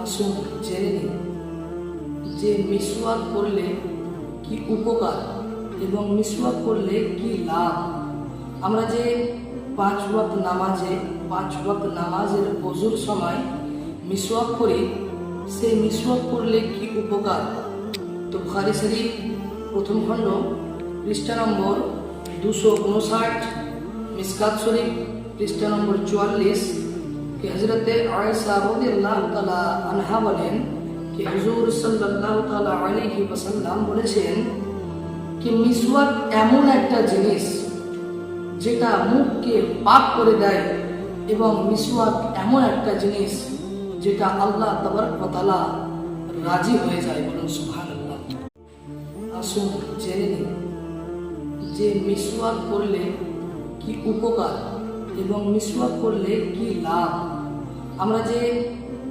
আসুন জেনে নিন যে মিসওয়াক করলে কি উপকার এবং মিসওয়াক করলে কি লাভ। আমরা যে 5 ওয়াক্ত নামাজের ওযুর সময় মিসওয়াক করি, সেই মিসওয়াক করলে কি উপকার। তো বুখারী শরীফ প্রথম খণ্ড পৃষ্ঠা নম্বর 259, মিসকাত শরীফ পৃষ্ঠা নম্বর 44 कि हज़रत आयशा রাদিয়াল্লাহু তাআলা আনহা বলেন कि হুজুর সাল্লাল্লাহু তাআলা আলাইহি ওয়াসাল্লাম বলেছেন कि মিসওয়াক এমন একটা জিনিস যেটা মুখকে পাক করে দেয়, এবং মিসওয়াক এমন একটা জিনিস যেটা আল্লাহ তাবারক ওয়া তাআলা রাজি হয়ে যায়। বলুন সুবহানাল্লাহ। আসুন জেনে নিন যে মিসওয়াক করলে কি উপকার এবং মিসওয়াক করলে কি লাভ। আমরা যে